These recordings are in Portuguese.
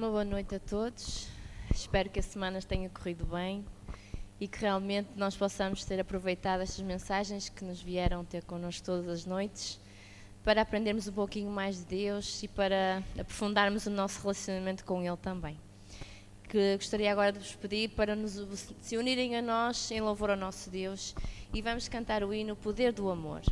Uma boa noite a todos. Espero que a semana tenha corrido bem e que realmente nós possamos ter aproveitado estas mensagens que nos vieram ter connosco todas as noites para aprendermos um pouquinho mais de Deus e para aprofundarmos o nosso relacionamento com Ele também. Que gostaria agora de vos pedir para se unirem a nós em louvor ao nosso Deus e vamos cantar o hino Poder do Amor.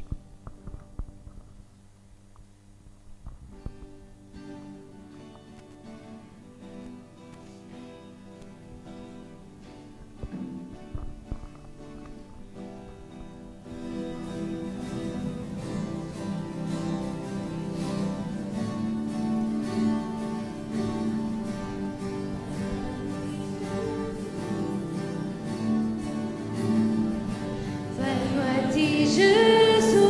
Venho a ti, Jesus.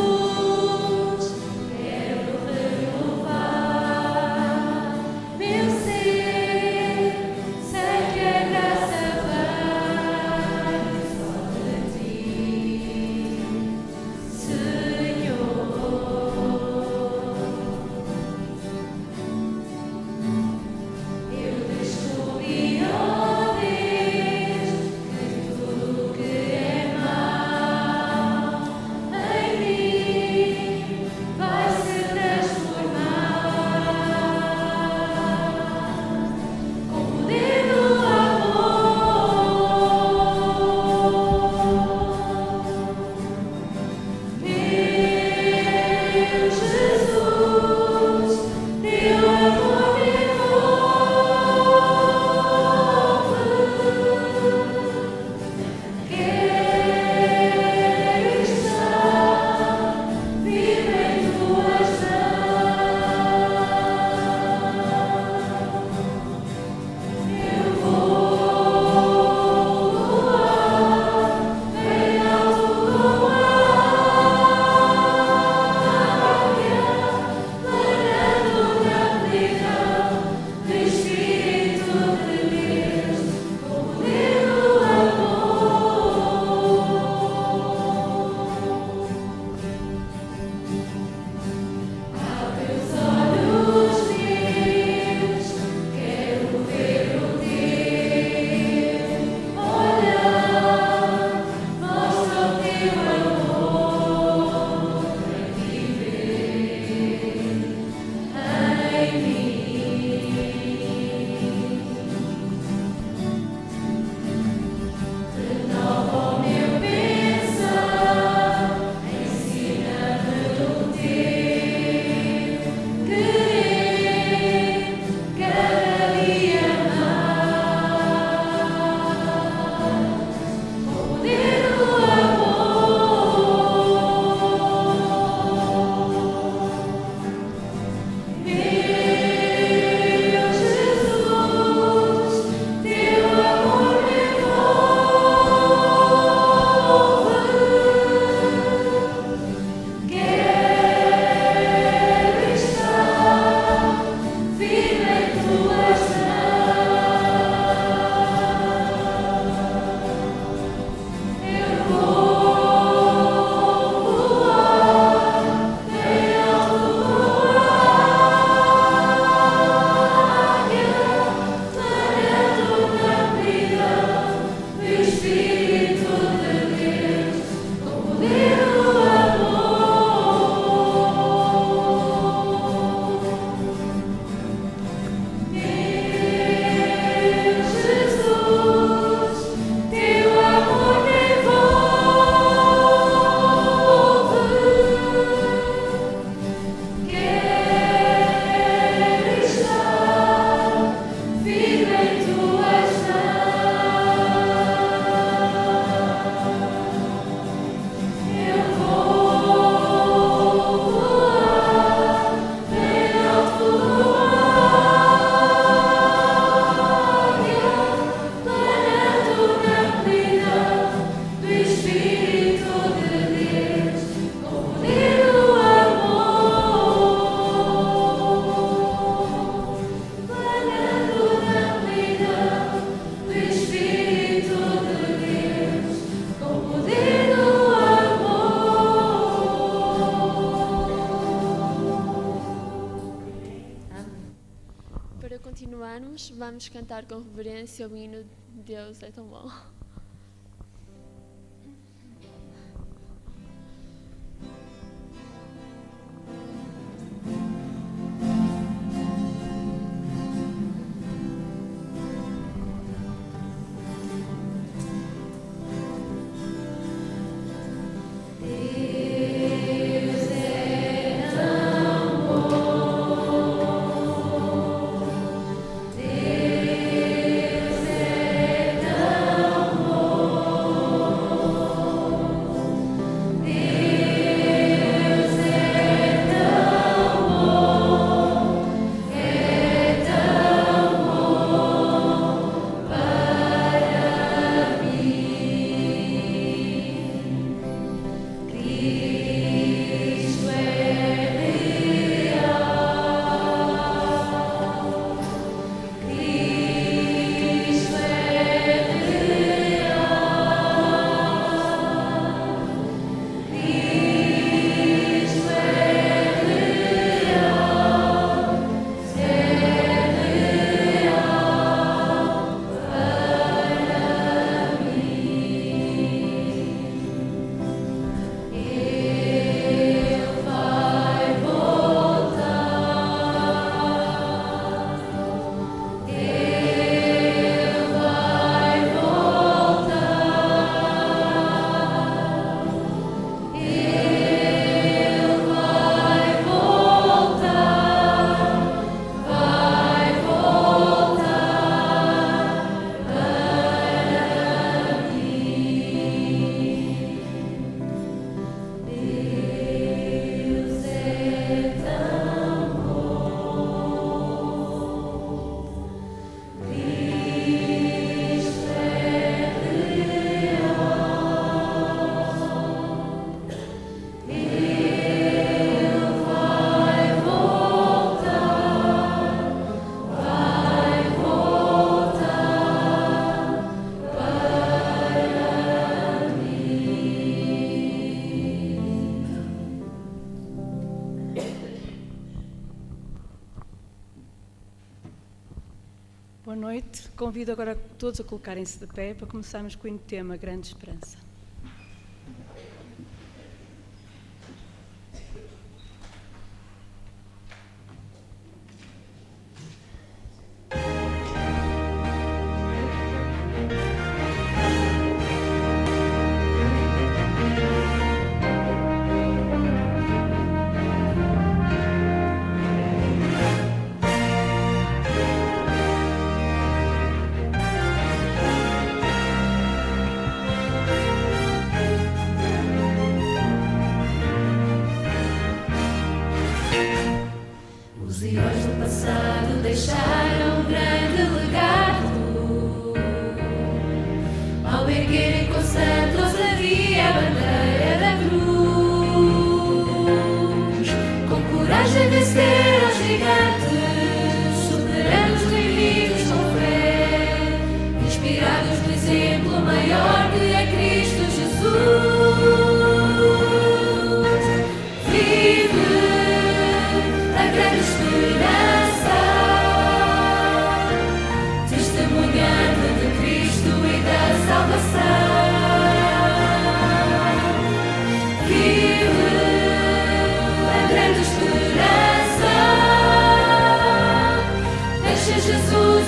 continuarmos, vamos cantar com reverência o hino Deus é tão bom. Boa noite. Convido agora todos a colocarem-se de pé para começarmos com o tema Grande Esperança. Os heróis do passado deixaram um grande legado. Ao erguerem com santa ousadia a bandeira da cruz, com coragem venceram os gigantes, superando os inimigos com fé, inspirados no exemplo maior que é Cristo Jesus.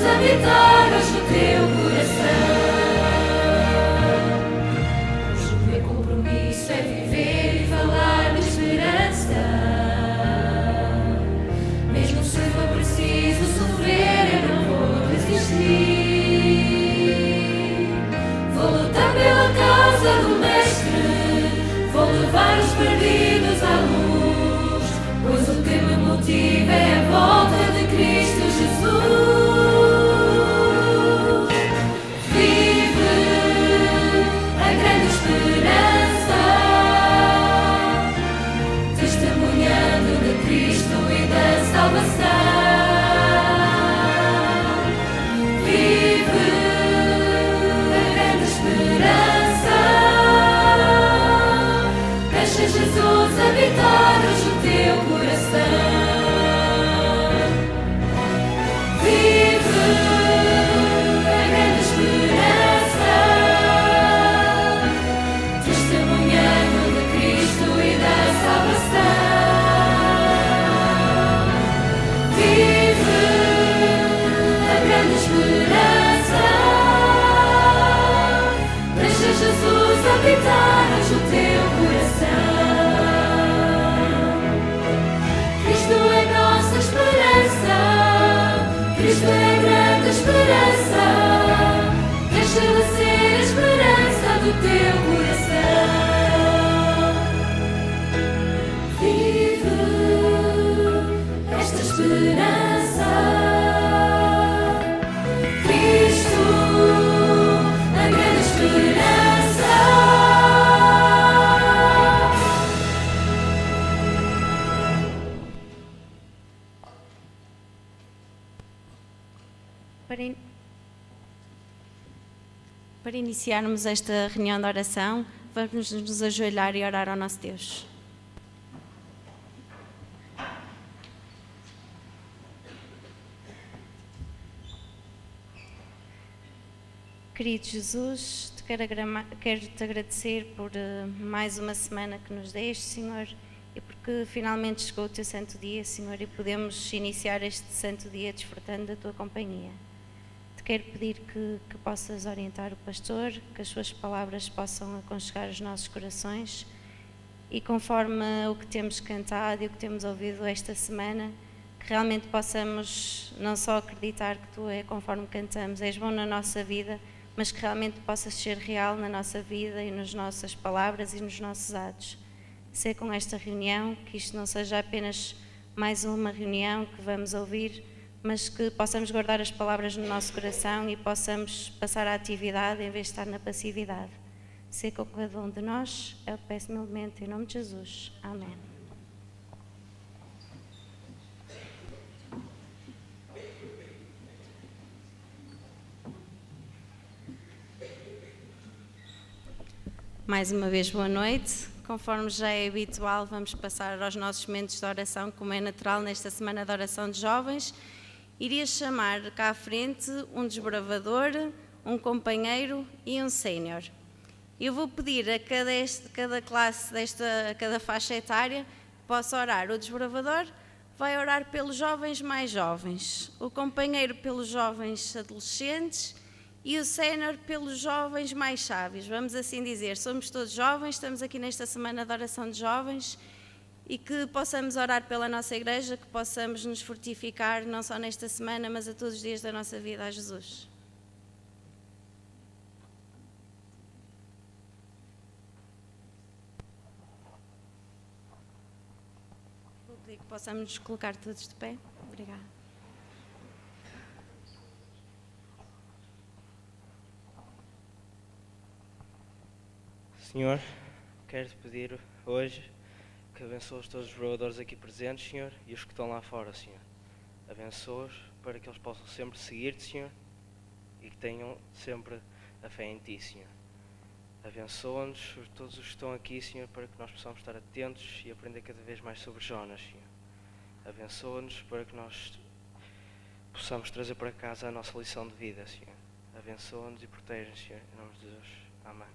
Habitar hoje no teu coração. O meu compromisso é viver e falar de esperança. Mesmo se for preciso sofrer, eu não vou resistir. Vou lutar pela causa do Mestre, vou levar os perdidos à luz, pois o que me motiva é a volta de Cristo Jesus. Cristo é a grande esperança. Deixa de ser a esperança do teu coração. Vive esta esperança. Cristo, a grande esperança. Para iniciarmos esta reunião de oração, vamos nos ajoelhar e orar ao nosso Deus. Querido Jesus, quero-te agradecer por mais uma semana que nos deste, Senhor, e porque finalmente chegou o teu santo dia, Senhor, e podemos iniciar este santo dia desfrutando da tua companhia. Te quero pedir que possas orientar o pastor, que as suas palavras possam aconchegar os nossos corações e conforme o que temos cantado e o que temos ouvido esta semana, que realmente possamos não só acreditar que tu é conforme cantamos, és bom na nossa vida, mas que realmente possas ser real na nossa vida e nas nossas palavras e nos nossos atos. Ser com esta reunião, que isto não seja apenas mais uma reunião que vamos ouvir, mas que possamos guardar as palavras no nosso coração e possamos passar à atividade em vez de estar na passividade. Ser com cada um de nós, eu peço humildemente em nome de Jesus. Amém. Mais uma vez, boa noite. Conforme já é habitual, vamos passar aos nossos momentos de oração, como é natural nesta semana de oração de jovens. Iria chamar cá à frente um desbravador, um companheiro e um sénior. Eu vou pedir a cada classe, cada faixa etária, que possa orar. O desbravador vai orar pelos jovens mais jovens, o companheiro pelos jovens adolescentes e o sénior pelos jovens mais sábios. Vamos assim dizer, somos todos jovens, estamos aqui nesta semana de oração de jovens e que possamos orar pela nossa igreja, que possamos nos fortificar não só nesta semana, mas a todos os dias da nossa vida a Jesus. Vou pedir que possamos nos colocar todos de pé. Obrigada. Senhor, quero-te pedir hoje que abençoes todos os desbravadores aqui presentes, Senhor, e os que estão lá fora, Senhor. Abençoa-os para que eles possam sempre seguir-te, Senhor, e que tenham sempre a fé em Ti, Senhor. Abençoa-nos, todos os que estão aqui, Senhor, para que nós possamos estar atentos e aprender cada vez mais sobre Jonas, Senhor. Abençoa-nos para que nós possamos trazer para casa a nossa lição de vida, Senhor. Abençoa-nos e protege-nos, Senhor, em nome de Jesus. Amém.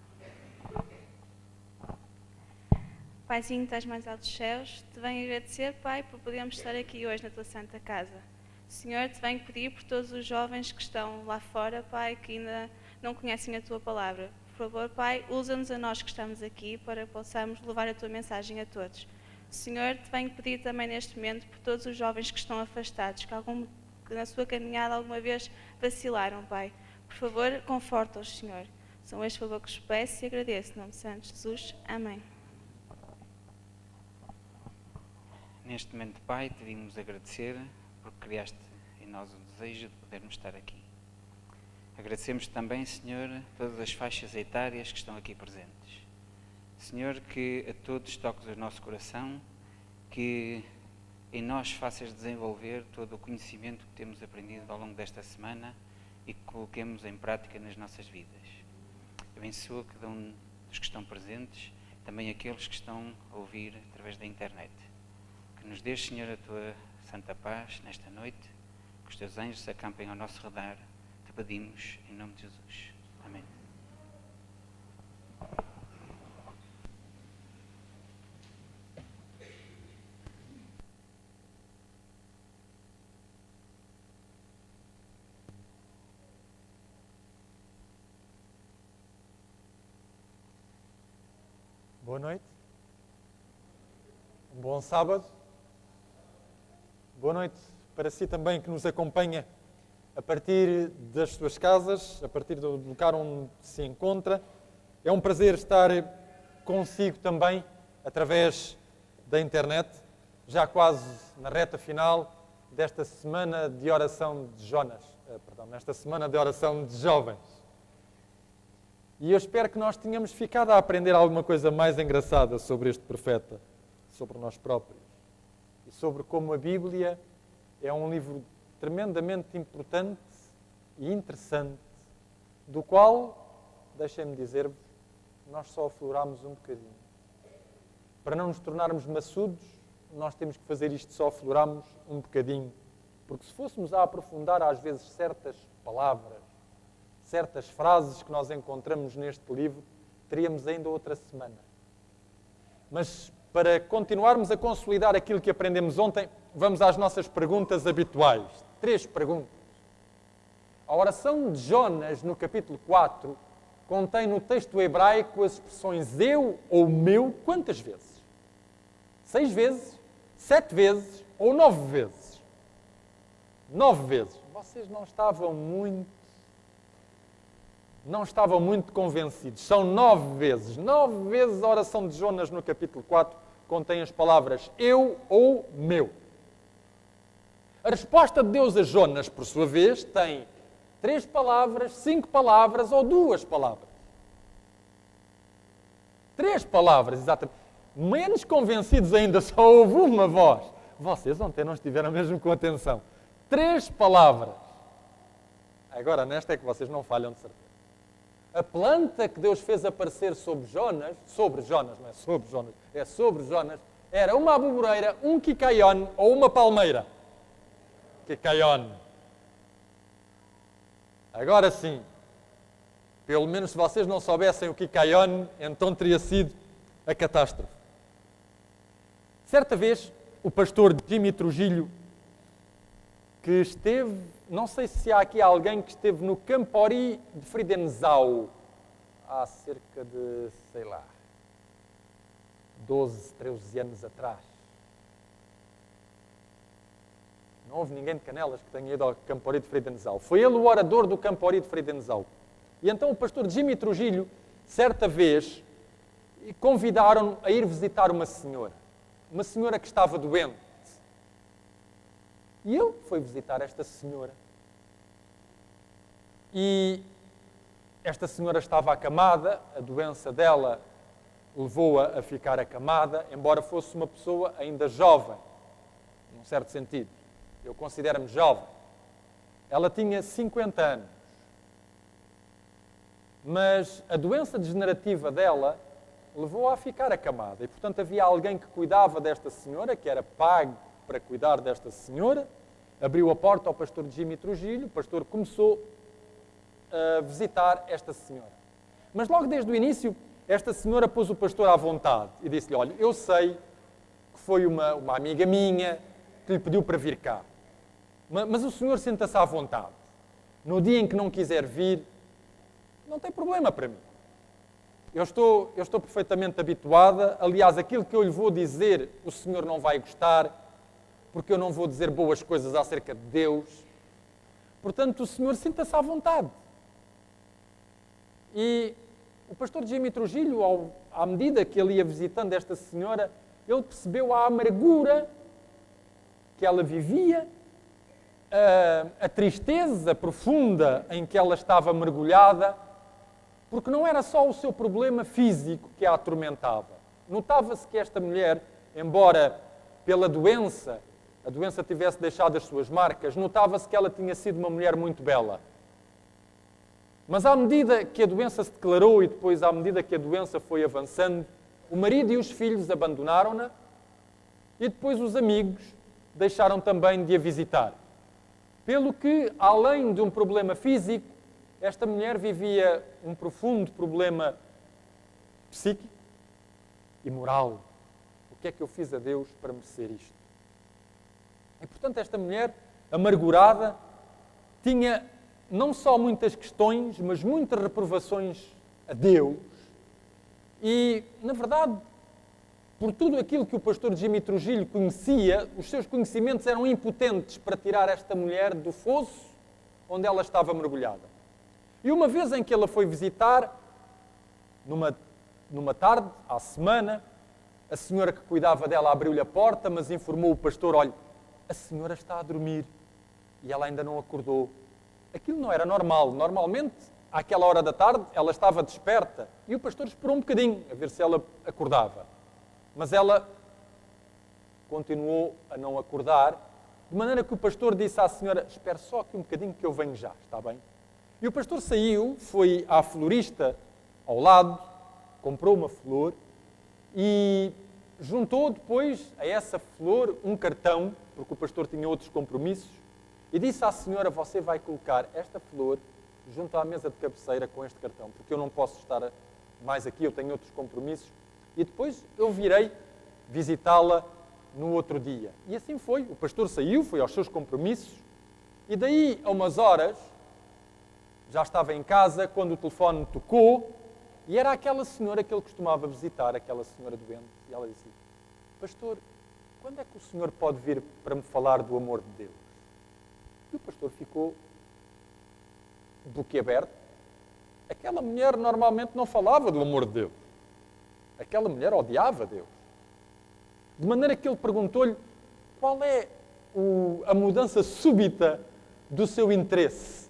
Paizinho, estás mais alto dos céus, te venho agradecer, Pai, por podermos estar aqui hoje na tua santa casa. Senhor, te venho pedir por todos os jovens que estão lá fora, Pai, que ainda não conhecem a tua palavra. Por favor, Pai, usa-nos a nós que estamos aqui para que possamos levar a tua mensagem a todos. Senhor, te venho pedir também neste momento por todos os jovens que estão afastados, que na sua caminhada alguma vez vacilaram, Pai. Por favor, conforta-os, Senhor. São este favor que os peço e agradeço. Em nome de Santo Jesus. Amém. Neste momento, Pai, te vimos agradecer porque criaste em nós o desejo de podermos estar aqui. Agradecemos também, Senhor, todas as faixas etárias que estão aqui presentes. Senhor, que a todos toques o nosso coração, que em nós faças desenvolver todo o conhecimento que temos aprendido ao longo desta semana e que coloquemos em prática nas nossas vidas. Abençoa cada um dos que estão presentes, também aqueles que estão a ouvir através da internet. Que nos dês, Senhor, a tua santa paz nesta noite, que os teus anjos se acampem ao nosso redor, te pedimos em nome de Jesus. Amém. Boa noite. Um bom sábado. Boa noite para si também que nos acompanha a partir das suas casas, a partir do lugar onde se encontra. É um prazer estar consigo também, através da internet, já quase na reta final desta semana de oração de nesta semana de oração de jovens. E eu espero que nós tenhamos ficado a aprender alguma coisa mais engraçada sobre este profeta, sobre nós próprios, e sobre como a Bíblia é um livro tremendamente importante e interessante, do qual, deixem-me dizer-vos, nós só afloramos um bocadinho. Para não nos tornarmos maçudos, nós temos que fazer isto, só afloramos um bocadinho. Porque se fôssemos a aprofundar às vezes certas palavras, certas frases que nós encontramos neste livro, teríamos ainda outra semana. Mas para continuarmos a consolidar aquilo que aprendemos ontem, vamos às nossas perguntas habituais. 3 perguntas. A oração de Jonas, no capítulo 4, contém no texto hebraico as expressões eu ou meu quantas vezes? 6 vezes? 7 vezes? Ou 9 vezes? 9 vezes. Vocês não estavam muito convencidos. São 9 vezes. 9 vezes a oração de Jonas no capítulo 4 contém as palavras eu ou meu. A resposta de Deus a Jonas, por sua vez, tem 3 palavras, 5 palavras ou 2 palavras. 3 palavras, exatamente. Menos convencidos ainda, só houve uma voz. Vocês ontem não estiveram mesmo com atenção. 3 palavras. Agora, nesta é que vocês não falham de certeza. A planta que Deus fez aparecer sobre Jonas, era uma aboboreira, um quicaione ou uma palmeira. Quicaione. Agora sim, pelo menos se vocês não soubessem o quicaione, então teria sido a catástrofe. Certa vez, o pastor Jimmy Trujillo, que esteve, não sei se há aqui alguém que esteve no Campori de Friedenau, há cerca de, 12, 13 anos atrás. Não houve ninguém de Canelas que tenha ido ao Campori de Friedenau. Foi ele o orador do Campori de Friedenau. E então o pastor Jimmy Trujillo, certa vez, convidaram-no a ir visitar uma senhora que estava doente. E ele foi visitar esta senhora. E esta senhora estava acamada, a doença dela levou-a a ficar acamada, embora fosse uma pessoa ainda jovem, num certo sentido. Eu considero-me jovem. Ela tinha 50 anos. Mas a doença degenerativa dela levou-a a ficar acamada. E, portanto, havia alguém que cuidava desta senhora, que era pago para cuidar desta senhora, abriu a porta ao pastor Jimmy Trujillo, o pastor começou a visitar esta senhora. Mas logo desde o início, esta senhora pôs o pastor à vontade e disse-lhe, olha, eu sei que foi uma amiga minha que lhe pediu para vir cá, mas o senhor senta-se à vontade. No dia em que não quiser vir, não tem problema para mim. Eu estou perfeitamente habituada, aliás, aquilo que eu lhe vou dizer, o senhor não vai gostar, porque eu não vou dizer boas coisas acerca de Deus. Portanto, o senhor sinta-se à vontade. E o pastor Jimmy Trujillo, à medida que ele ia visitando esta senhora, ele percebeu a amargura que ela vivia, a tristeza profunda em que ela estava mergulhada, porque não era só o seu problema físico que a atormentava. Notava-se que esta mulher, embora pela doença, a doença tivesse deixado as suas marcas, notava-se que ela tinha sido uma mulher muito bela. Mas à medida que a doença se declarou e depois à medida que a doença foi avançando, o marido e os filhos abandonaram-na e depois os amigos deixaram também de a visitar. Pelo que, além de um problema físico, esta mulher vivia um profundo problema psíquico e moral. O que é que eu fiz a Deus para merecer isto? E, portanto, esta mulher, amargurada, tinha não só muitas questões, mas muitas reprovações a Deus. E, na verdade, por tudo aquilo que o pastor Jimmy Trujillo conhecia, os seus conhecimentos eram impotentes para tirar esta mulher do fosso onde ela estava mergulhada. E uma vez em que ela foi visitar, numa tarde, à semana, a senhora que cuidava dela abriu-lhe a porta, mas informou o pastor, olha, a senhora está a dormir e ela ainda não acordou. Aquilo não era normal. Normalmente, àquela hora da tarde, ela estava desperta e o pastor esperou um bocadinho a ver se ela acordava. Mas ela continuou a não acordar, de maneira que o pastor disse à senhora, espere só aqui um bocadinho que eu venho já, está bem? E o pastor saiu, foi à florista ao lado, comprou uma flor e juntou depois a essa flor um cartão, porque o pastor tinha outros compromissos, e disse à senhora, você vai colocar esta flor junto à mesa de cabeceira com este cartão, porque eu não posso estar mais aqui, eu tenho outros compromissos, e depois eu virei visitá-la no outro dia. E assim foi. O pastor saiu, foi aos seus compromissos, e daí a umas horas, já estava em casa, quando o telefone tocou, e era aquela senhora que ele costumava visitar, aquela senhora doente, e ela disse, pastor, quando é que o senhor pode vir para me falar do amor de Deus? E o pastor ficou boquiaberto. Aquela mulher normalmente não falava do amor de Deus. Aquela mulher odiava Deus. De maneira que ele perguntou-lhe qual é a mudança súbita do seu interesse.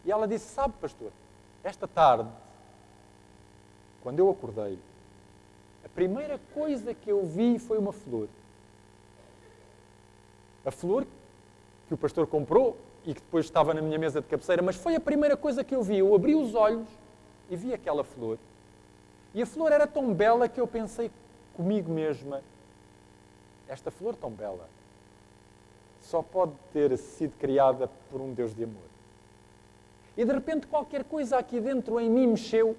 E ela disse, sabe, pastor, esta tarde, quando eu acordei, a primeira coisa que eu vi foi uma flor. A flor que o pastor comprou e que depois estava na minha mesa de cabeceira, mas foi a primeira coisa que eu vi. Eu abri os olhos e vi aquela flor. E a flor era tão bela que eu pensei comigo mesma, esta flor tão bela só pode ter sido criada por um Deus de amor. E de repente qualquer coisa aqui dentro em mim mexeu.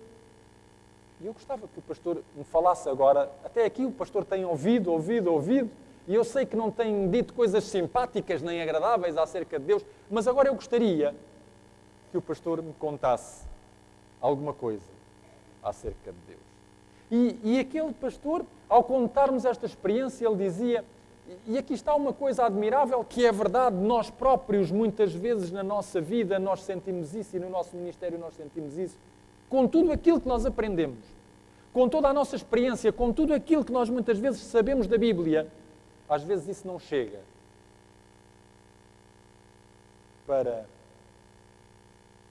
E eu gostava que o pastor me falasse agora. Até aqui o pastor tem ouvido. E eu sei que não tem dito coisas simpáticas nem agradáveis acerca de Deus. Mas agora eu gostaria que o pastor me contasse alguma coisa acerca de Deus. E aquele pastor, ao contar-nos esta experiência, ele dizia, e aqui está uma coisa admirável, que é verdade, nós próprios, muitas vezes na nossa vida, nós sentimos isso, e no nosso ministério nós sentimos isso, com tudo aquilo que nós aprendemos, com toda a nossa experiência, com tudo aquilo que nós muitas vezes sabemos da Bíblia, às vezes isso não chega para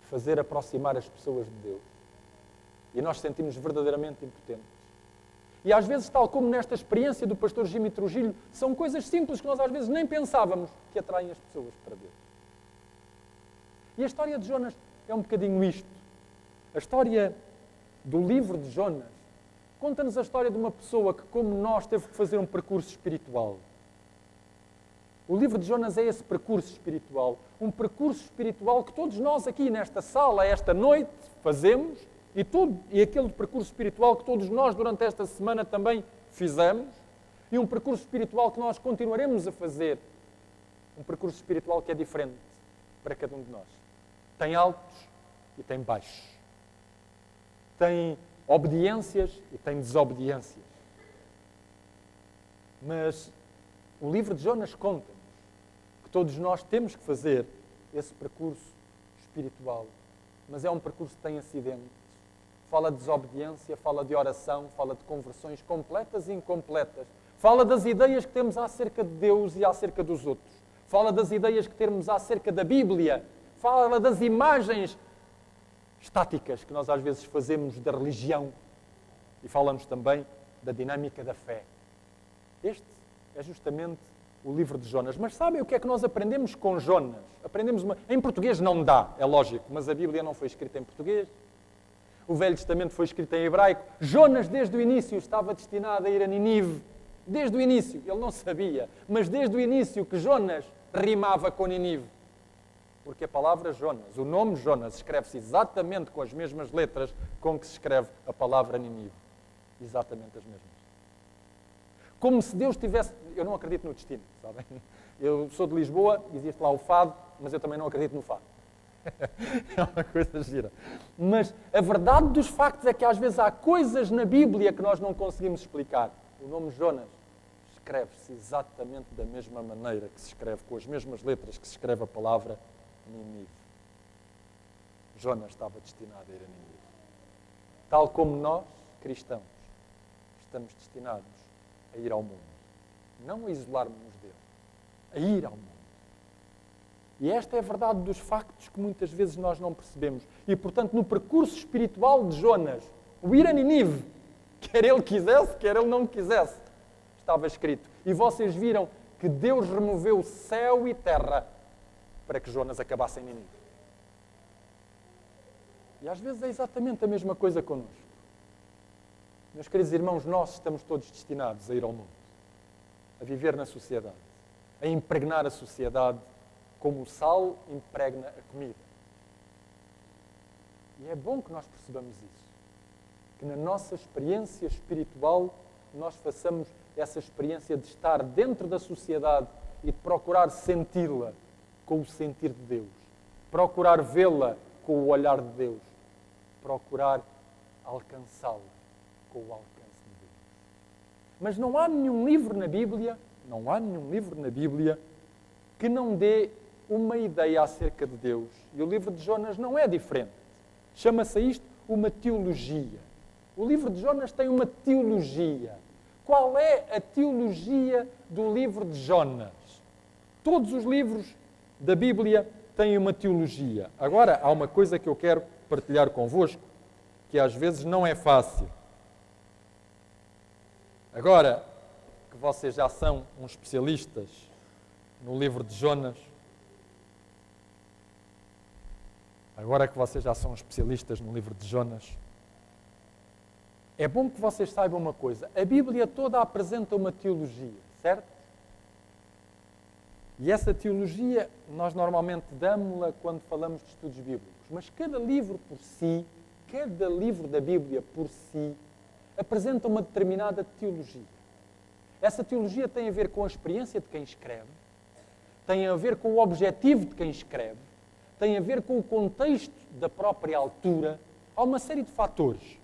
fazer aproximar as pessoas de Deus. E nós sentimos verdadeiramente impotentes. E às vezes, tal como nesta experiência do pastor Jimmy Trujillo, são coisas simples que nós às vezes nem pensávamos que atraem as pessoas para Deus. E a história de Jonas é um bocadinho isto. A história do livro de Jonas conta-nos a história de uma pessoa que, como nós, teve que fazer um percurso espiritual. O livro de Jonas é esse percurso espiritual. Um percurso espiritual que todos nós aqui nesta sala, esta noite, fazemos. E aquele percurso espiritual que todos nós durante esta semana também fizemos. E um percurso espiritual que nós continuaremos a fazer. Um percurso espiritual que é diferente para cada um de nós. Tem altos e tem baixos. Tem obediências e tem desobediências. Mas o livro de Jonas conta-nos que todos nós temos que fazer esse percurso espiritual. Mas é um percurso que tem acidentes. Fala de desobediência, fala de oração, fala de conversões completas e incompletas. Fala das ideias que temos acerca de Deus e acerca dos outros. Fala das ideias que temos acerca da Bíblia. Fala das imagens estáticas que nós às vezes fazemos da religião. E falamos também da dinâmica da fé. Este é justamente o livro de Jonas. Mas sabem o que é que nós aprendemos com Jonas? Em português não dá, é lógico, mas a Bíblia não foi escrita em português. O Velho Testamento foi escrito em hebraico. Jonas, desde o início, estava destinado a ir a Ninive. Desde o início. Ele não sabia, mas desde o início que Jonas rimava com Ninive. Porque a palavra Jonas, o nome Jonas, escreve-se exatamente com as mesmas letras com que se escreve a palavra Ninive. Exatamente as mesmas. Como se Deus tivesse... Eu não acredito no destino, sabem? Eu sou de Lisboa, existe lá o fado, mas eu também não acredito no fado. É uma coisa gira. Mas a verdade dos factos é que às vezes há coisas na Bíblia que nós não conseguimos explicar. O nome Jonas escreve-se exatamente da mesma maneira que se escreve, com as mesmas letras que se escreve a palavra Ninive. Jonas estava destinado a ir a Nínive. Tal como nós, cristãos, estamos destinados a ir ao mundo. Não a isolarmos-nos dele, a ir ao mundo. E esta é a verdade dos factos que muitas vezes nós não percebemos. E, portanto, no percurso espiritual de Jonas, o ir a Nínive, quer ele quisesse, quer ele não quisesse, estava escrito. E vocês viram que Deus removeu céu e terra para que Jonas acabasse em Nínive. E às vezes é exatamente a mesma coisa connosco. Meus queridos irmãos, nós estamos todos destinados a ir ao mundo, a viver na sociedade, a impregnar a sociedade como o sal impregna a comida. E é bom que nós percebamos isso. Que na nossa experiência espiritual nós façamos essa experiência de estar dentro da sociedade e de procurar senti-la com o sentir de Deus. Procurar vê-la com o olhar de Deus. Procurar alcançá-la com o alcance de Deus. Mas não há nenhum livro na Bíblia, que não dê uma ideia acerca de Deus. E o livro de Jonas não é diferente. Chama-se isto uma teologia. O livro de Jonas tem uma teologia. Qual é a teologia do livro de Jonas? Todos os livros da Bíblia têm uma teologia. Agora, há uma coisa que eu quero partilhar convosco, que às vezes não é fácil. Agora que vocês já são uns especialistas no livro de Jonas, é bom que vocês saibam uma coisa. A Bíblia toda apresenta uma teologia, certo? E essa teologia nós normalmente damos-la quando falamos de estudos bíblicos. Mas cada livro por si, cada livro da Bíblia por si, apresenta uma determinada teologia. Essa teologia tem a ver com a experiência de quem escreve, tem a ver com o objetivo de quem escreve, tem a ver com o contexto da própria altura. Há uma série de fatores.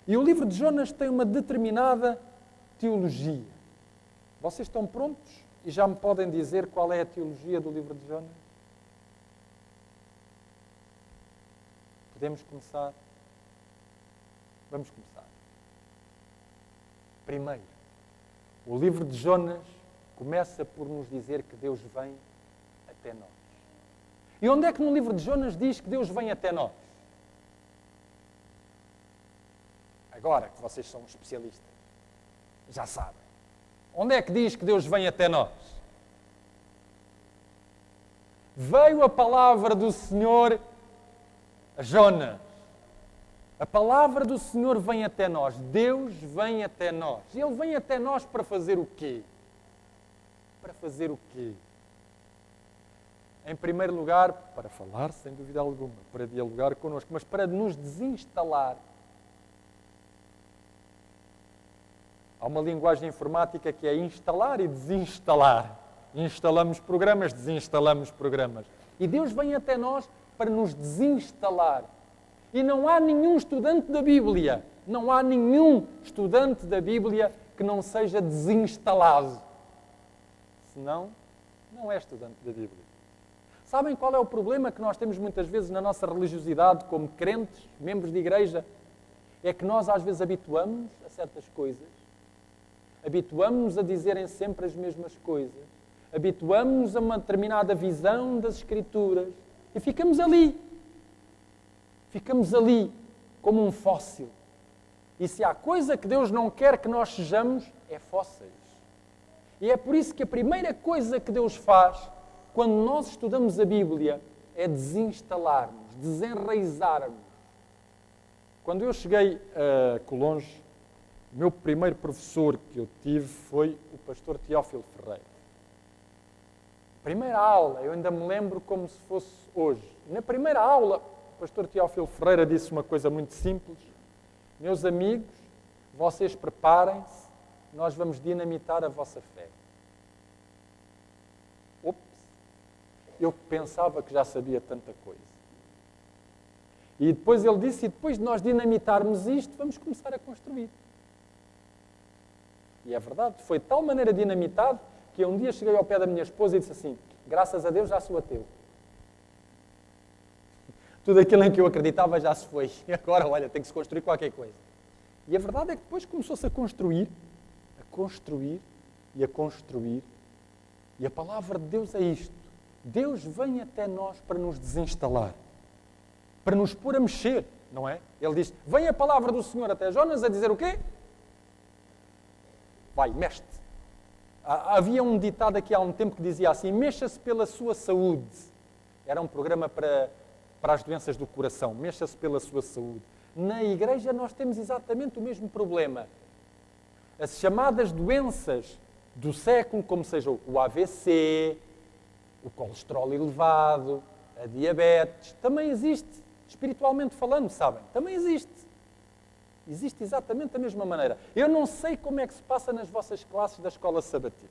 E o livro de Jonas tem uma determinada teologia. Vocês estão prontos? E já me podem dizer qual é a teologia do livro de Jonas? Podemos começar? Vamos começar. Primeiro, o livro de Jonas começa por nos dizer que Deus vem até nós. E onde é que no livro de Jonas diz que Deus vem até nós? Agora que vocês são especialistas, já sabem. Onde é que diz que Deus vem até nós? Veio a palavra do Senhor a Jonas. A palavra do Senhor vem até nós. Deus vem até nós. Ele vem até nós para fazer o quê? Para fazer o quê? Em primeiro lugar, para falar, sem dúvida alguma, para dialogar connosco, mas para nos desinstalar. Há uma linguagem informática que é instalar e desinstalar. Instalamos programas, desinstalamos programas. E Deus vem até nós para nos desinstalar. E não há nenhum estudante da Bíblia, não há nenhum estudante da Bíblia que não seja desinstalado. Senão, não é estudante da Bíblia. Sabem qual é o problema que nós temos muitas vezes na nossa religiosidade como crentes, membros de igreja? É que nós às vezes habituamos a certas coisas. Habituamos-nos a dizerem sempre as mesmas coisas. Habituamos-nos a uma determinada visão das Escrituras. E ficamos ali. Ficamos ali como um fóssil. E se há coisa que Deus não quer que nós sejamos, é fósseis. E é por isso que a primeira coisa que Deus faz quando nós estudamos a Bíblia é desinstalar-nos, desenraizar-nos. Quando eu cheguei a Colonge, o meu primeiro professor que eu tive foi o pastor Teófilo Ferreira. Primeira aula, eu ainda me lembro como se fosse hoje. Na primeira aula, o pastor Teófilo Ferreira disse uma coisa muito simples. Meus amigos, vocês preparem-se, nós vamos dinamitar a vossa fé. Ops! Eu pensava que já sabia tanta coisa. E depois ele disse, e depois de nós dinamitarmos isto, vamos começar a construir. E é verdade, foi de tal maneira dinamitado que eu um dia cheguei ao pé da minha esposa e disse assim, graças a Deus já sou ateu. Tudo aquilo em que eu acreditava já se foi. E agora, olha, tem que se construir qualquer coisa. E a verdade é que depois começou-se a construir, e a construir. E a palavra de Deus é isto. Deus vem até nós para nos desinstalar, para nos pôr a mexer, não é? Ele diz, vem a palavra do Senhor até Jonas a dizer o quê? Vai, mexe-te. Havia um ditado aqui há um tempo que dizia assim, mexa-se pela sua saúde. Era um programa para as doenças do coração, mexa-se pela sua saúde. Na igreja nós temos exatamente o mesmo problema. As chamadas doenças do século, como seja o AVC, o colesterol elevado, a diabetes, também existe, espiritualmente falando, sabem? Também existe. Existe exatamente da mesma maneira. Eu não sei como é que se passa nas vossas classes da escola sabatina.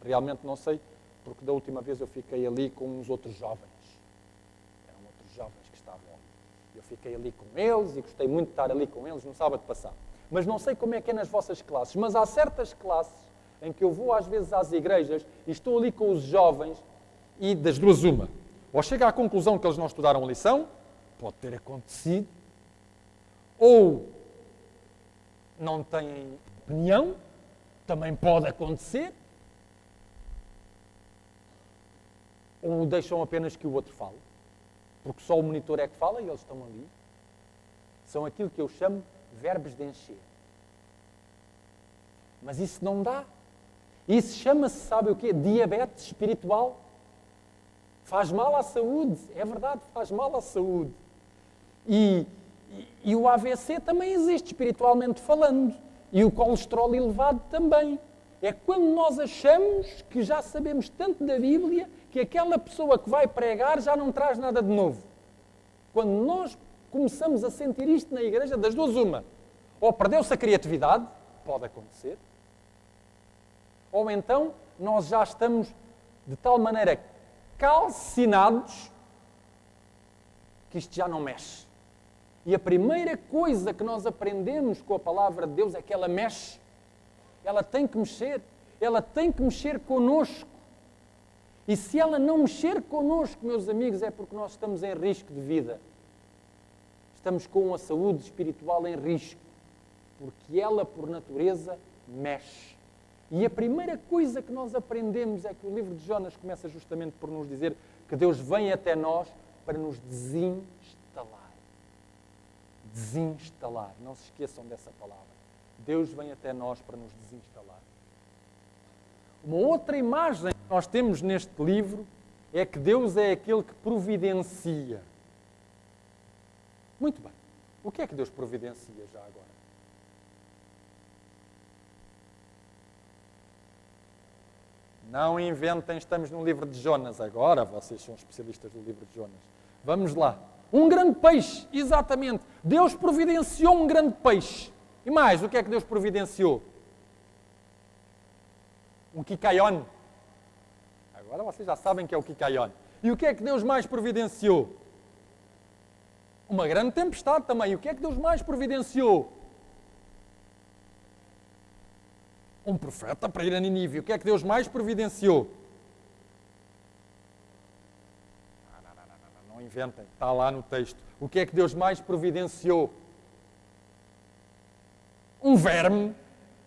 Realmente não sei, porque da última vez eu fiquei ali com uns outros jovens. Eram outros jovens que estavam ali. Eu fiquei ali com eles e gostei muito de estar ali com eles no sábado passado. Mas não sei como é que é nas vossas classes. Mas há certas classes em que eu vou às vezes às igrejas e estou ali com os jovens e das duas uma. Ou chega à conclusão que eles não estudaram a lição, pode ter acontecido, ou não têm opinião, também pode acontecer, ou deixam apenas que o outro fale, porque só o monitor é que fala e eles estão ali. São aquilo que eu chamo verbos de encher. Mas isso não dá. Isso chama-se, sabe o quê? Diabetes espiritual. Faz mal à saúde. É verdade, faz mal à saúde. E o AVC também existe, espiritualmente falando. E o colesterol elevado também. É quando nós achamos que já sabemos tanto da Bíblia que aquela pessoa que vai pregar já não traz nada de novo. Quando nós começamos a sentir isto na igreja, das duas uma. Ou perdeu-se a criatividade, pode acontecer, ou então nós já estamos de tal maneira calcinados que isto já não mexe. E a primeira coisa que nós aprendemos com a palavra de Deus é que ela mexe. Ela tem que mexer. Ela tem que mexer connosco. E se ela não mexer connosco, meus amigos, é porque nós estamos em risco de vida. Estamos com a saúde espiritual em risco. Porque ela, por natureza, mexe. E a primeira coisa que nós aprendemos é que o livro de Jonas começa justamente por nos dizer que Deus vem até nós para nos desinstalar. Desinstalar. Não se esqueçam dessa palavra. Deus vem até nós para nos desinstalar. Uma outra imagem que nós temos neste livro é que Deus é aquele que providencia. Muito bem. O que é que Deus providencia já agora? Não inventem, estamos no livro de Jonas agora, vocês são especialistas do livro de Jonas. Vamos lá. Um grande peixe, exatamente. Deus providenciou um grande peixe. E mais, o que é que Deus providenciou? Um quicaion. Agora vocês já sabem que é o quicaion. E o que é que Deus mais providenciou? Uma grande tempestade também. E o que é que Deus mais providenciou? Um profeta para ir a Nínive. O que é que Deus mais providenciou? Não inventem. Está lá no texto. O que é que Deus mais providenciou? Um verme.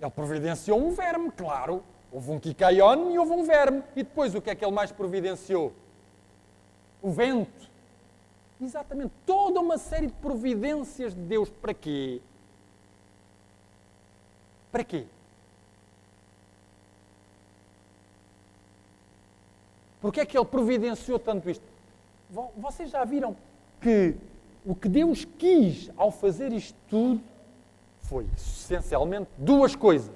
Ele providenciou um verme, claro. Houve um quicaion e houve um verme. E depois o que é que ele mais providenciou? O vento. Exatamente. Toda uma série de providências de Deus. Para quê? Para quê? Porque é que ele providenciou tanto isto? Vocês já viram que o que Deus quis ao fazer isto tudo foi, essencialmente, duas coisas.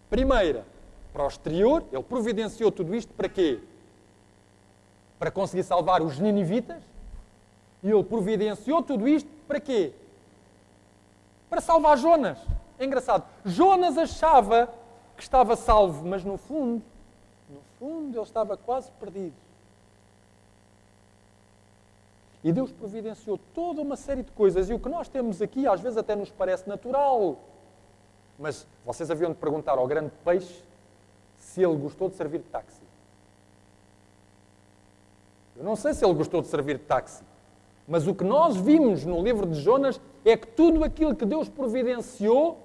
Primeira, para o exterior, ele providenciou tudo isto para quê? Para conseguir salvar os ninivitas. E ele providenciou tudo isto para quê? Para salvar Jonas. É engraçado. Jonas achava que estava salvo, mas no fundo ele estava quase perdido. E Deus providenciou toda uma série de coisas. E o que nós temos aqui, às vezes até nos parece natural. Mas vocês haviam de perguntar ao grande peixe se ele gostou de servir de táxi. Eu não sei se ele gostou de servir de táxi. Mas o que nós vimos no livro de Jonas é que tudo aquilo que Deus providenciou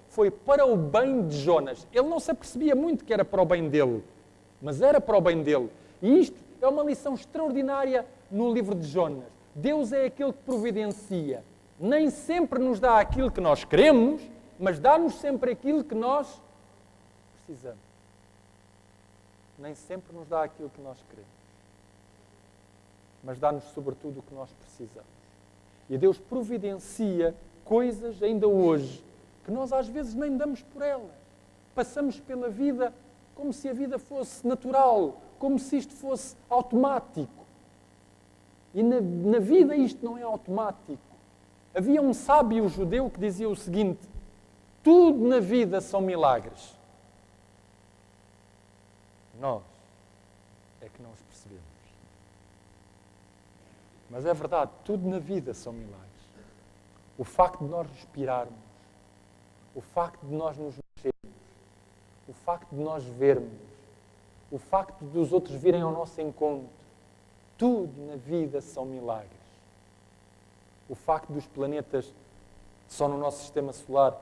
foi para o bem de Jonas. Ele não se apercebia muito que era para o bem dele, mas era para o bem dele. E isto é uma lição extraordinária no livro de Jonas. Deus é aquele que providencia. Nem sempre nos dá aquilo que nós queremos, mas dá-nos sempre aquilo que nós precisamos. Nem sempre nos dá aquilo que nós queremos, mas dá-nos sobretudo o que nós precisamos. E Deus providencia coisas ainda hoje que nós às vezes nem damos por elas. Passamos pela vida como se a vida fosse natural, como se isto fosse automático. E na vida isto não é automático. Havia um sábio judeu que dizia o seguinte: tudo na vida são milagres. Nós é que não os percebemos. Mas é verdade, tudo na vida são milagres. O facto de nós respirarmos, o facto de nós nos mexermos, o facto de nós vermos, o facto de os outros virem ao nosso encontro, tudo na vida são milagres. O facto dos planetas só no nosso sistema solar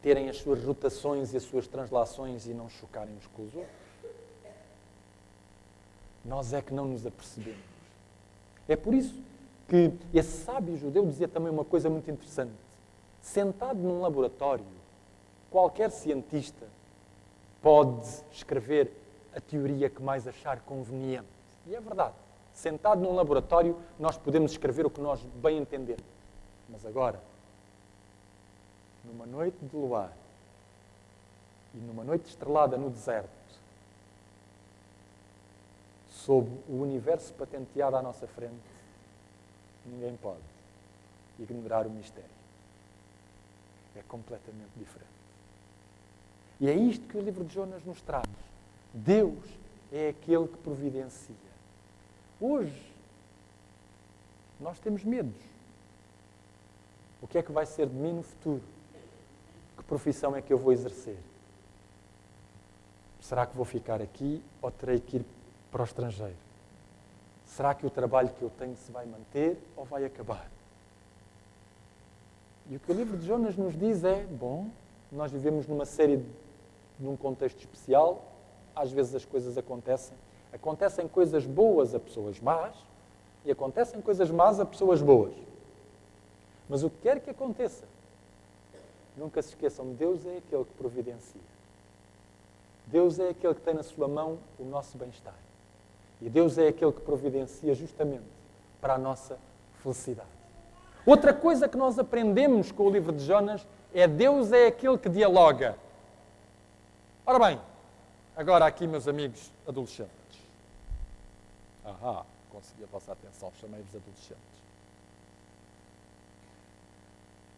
terem as suas rotações e as suas translações e não chocarem uns com os outros. Nós é que não nos apercebemos. É por isso que esse sábio judeu dizia também uma coisa muito interessante. Sentado num laboratório, qualquer cientista pode escrever a teoria que mais achar conveniente. E é verdade. Sentado num laboratório, nós podemos escrever o que nós bem entendermos. Mas agora, numa noite de luar e numa noite estrelada no deserto, sob o universo patenteado à nossa frente, ninguém pode ignorar o mistério. É completamente diferente. E é isto que o livro de Jonas nos traz. Deus é aquele que providencia. Hoje, nós temos medos. O que é que vai ser de mim no futuro? Que profissão é que eu vou exercer? Será que vou ficar aqui ou terei que ir para o estrangeiro? Será que o trabalho que eu tenho se vai manter ou vai acabar? E o que o livro de Jonas nos diz é, bom, nós vivemos num contexto especial, às vezes as coisas acontecem. Acontecem coisas boas a pessoas más e acontecem coisas más a pessoas boas. Mas o que quer que aconteça, nunca se esqueçam, Deus é aquele que providencia. Deus é aquele que tem na sua mão o nosso bem-estar. E Deus é aquele que providencia justamente para a nossa felicidade. Outra coisa que nós aprendemos com o livro de Jonas é Deus é aquele que dialoga. Ora bem, agora aqui, meus amigos adolescentes. Consegui a vossa atenção, chamei-vos adolescentes.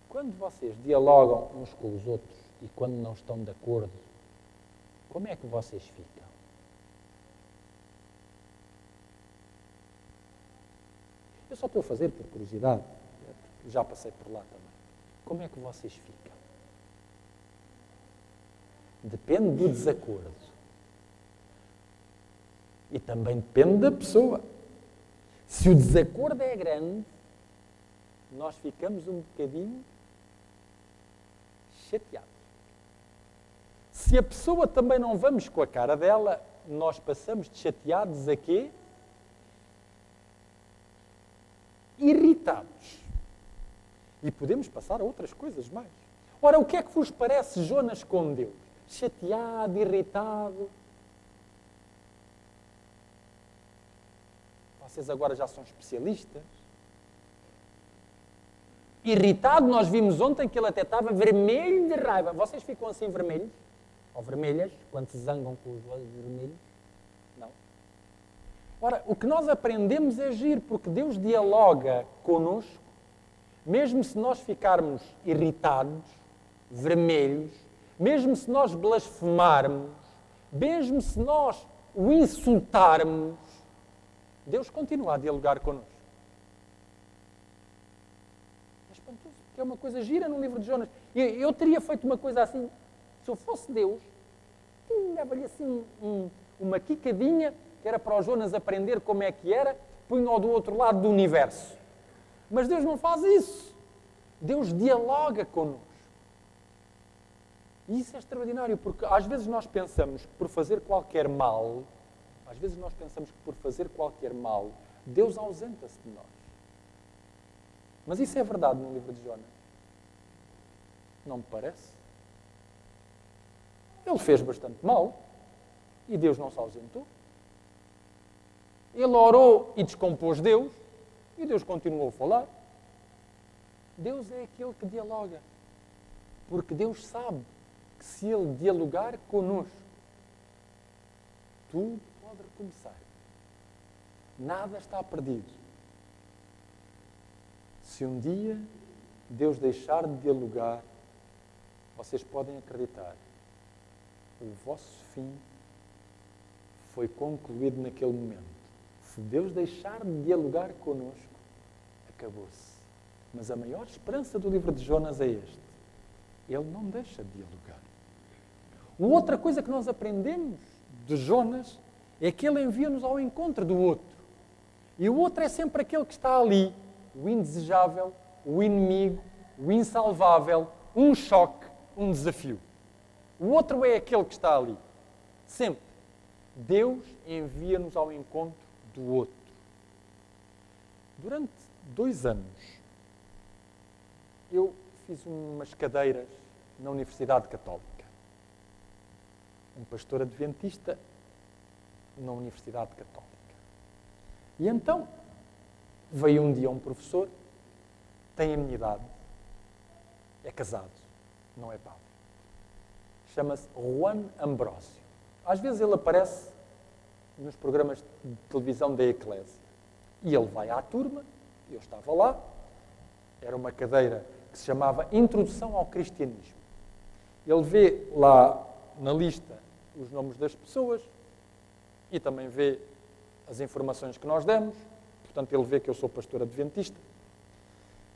Quando vocês dialogam uns com os outros e quando não estão de acordo, como é que vocês ficam? Eu só estou a fazer por curiosidade, já passei por lá também. Como é que vocês ficam? Depende do desacordo. E também depende da pessoa. Se o desacordo é grande, nós ficamos um bocadinho chateados. Se a pessoa também não vamos com a cara dela, nós passamos de chateados a quê? Irritados. E podemos passar a outras coisas mais. Ora, o que é que vos parece Jonas com Deus? Chateado, irritado? Vocês agora já são especialistas. Irritado, nós vimos ontem que ele até estava vermelho de raiva. Vocês ficam assim vermelhos? Ou vermelhas, quando se zangam com os olhos vermelhos? Não. Ora, o que nós aprendemos é agir, porque Deus dialoga connosco, mesmo se nós ficarmos irritados, vermelhos, mesmo se nós blasfemarmos, mesmo se nós o insultarmos, Deus continua a dialogar connosco. É espantoso, porque é uma coisa gira no livro de Jonas. Eu teria feito uma coisa assim, se eu fosse Deus, dava-lhe assim uma quicadinha que era para o Jonas aprender como é que era, punha-o do outro lado do universo. Mas Deus não faz isso. Deus dialoga connosco. E isso é extraordinário, porque às vezes nós pensamos que por fazer qualquer mal, Deus ausenta-se de nós. Mas isso é verdade no livro de Jonas? Não me parece. Ele fez bastante mal e Deus não se ausentou. Ele orou e descompôs Deus e Deus continuou a falar. Deus é aquele que dialoga. Porque Deus sabe que se Ele dialogar connosco, tudo pode recomeçar. Nada está perdido. Se um dia Deus deixar de dialogar, vocês podem acreditar, o vosso fim foi concluído naquele momento. Se Deus deixar de dialogar connosco, acabou-se. Mas a maior esperança do livro de Jonas é este. Ele não deixa de dialogar. Outra coisa que nós aprendemos de Jonas é que ele envia-nos ao encontro do outro. E o outro é sempre aquele que está ali, o indesejável, o inimigo, o insalvável, um choque, um desafio. O outro é aquele que está ali. Sempre. Deus envia-nos ao encontro do outro. Durante 2 anos, eu fiz umas cadeiras na Universidade Católica. Um pastor adventista na Universidade Católica. E então, veio um dia um professor, tem a minha idade, é casado, não é padre. Chama-se Juan Ambrósio. Às vezes ele aparece nos programas de televisão da Eclésia. E ele vai à turma, eu estava lá, era uma cadeira que se chamava Introdução ao Cristianismo. Ele vê lá na lista os nomes das pessoas e também vê as informações que nós demos. Portanto, ele vê que eu sou pastor adventista.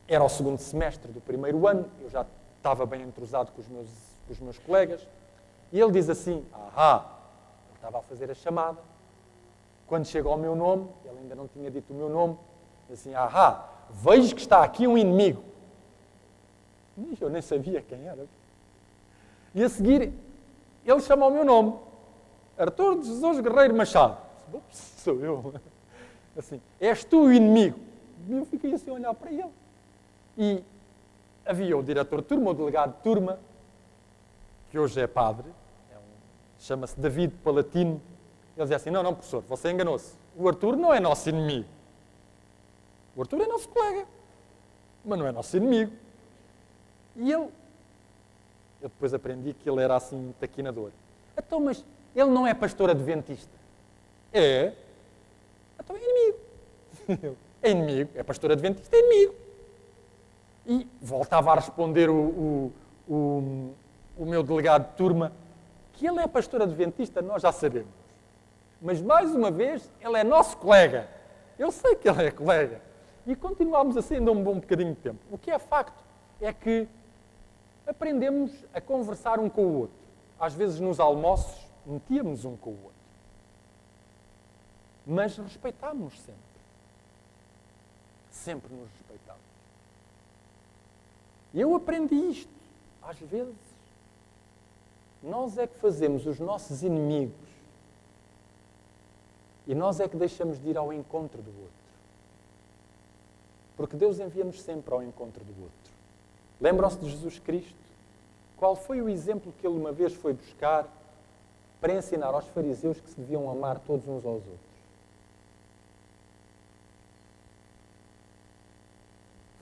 Era o 2º semestre do 1º ano, eu já estava bem entrosado com os meus colegas. E ele diz assim, ele estava a fazer a chamada. Quando chega ao meu nome, ele ainda não tinha dito o meu nome, diz assim, vejo que está aqui um inimigo. Eu nem sabia quem era. E a seguir, ele chama o meu nome. Artur de Jesus Guerreiro Machado. Sou eu. Assim, és tu o inimigo. E eu fiquei assim a olhar para ele. E havia o diretor de turma, o delegado de turma, que hoje é padre, chama-se David Palatino. Ele dizia assim, não, professor, você enganou-se. O Artur não é nosso inimigo. O Artur é nosso colega, mas não é nosso inimigo. E eu depois aprendi que ele era assim taquinador. Então, mas ele não é pastor adventista? É. Então é inimigo. É inimigo. É pastor adventista, é inimigo. E voltava a responder o meu delegado de turma que ele é pastor adventista, nós já sabemos. Mas, mais uma vez, ele é nosso colega. Eu sei que ele é colega. E continuámos assim ainda um bom bocadinho de tempo. O que é facto é que aprendemos a conversar um com o outro. Às vezes, nos almoços, metíamos um com o outro. Mas respeitámos sempre. Sempre nos respeitámos. E eu aprendi isto. Às vezes, nós é que fazemos os nossos inimigos e nós é que deixamos de ir ao encontro do outro. Porque Deus envia-nos sempre ao encontro do outro. Lembram-se de Jesus Cristo? Qual foi o exemplo que ele uma vez foi buscar para ensinar aos fariseus que se deviam amar todos uns aos outros?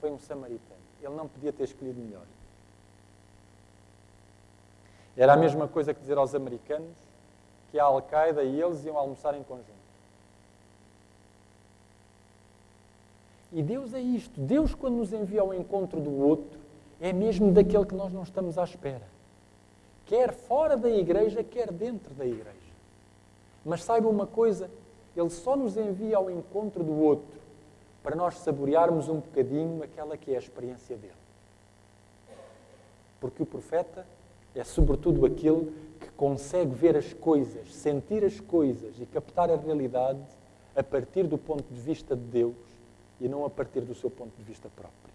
Foi um samaritano. Ele não podia ter escolhido melhor. Era a mesma coisa que dizer aos americanos que a Al-Qaeda e eles iam almoçar em conjunto. E Deus é isto. Deus, quando nos envia ao encontro do outro, é mesmo daquele que nós não estamos à espera. Quer fora da igreja, quer dentro da igreja. Mas saiba uma coisa, Ele só nos envia ao encontro do outro para nós saborearmos um bocadinho aquela que é a experiência dele. Porque o profeta é sobretudo aquele que consegue ver as coisas, sentir as coisas e captar a realidade a partir do ponto de vista de Deus e não a partir do seu ponto de vista próprio.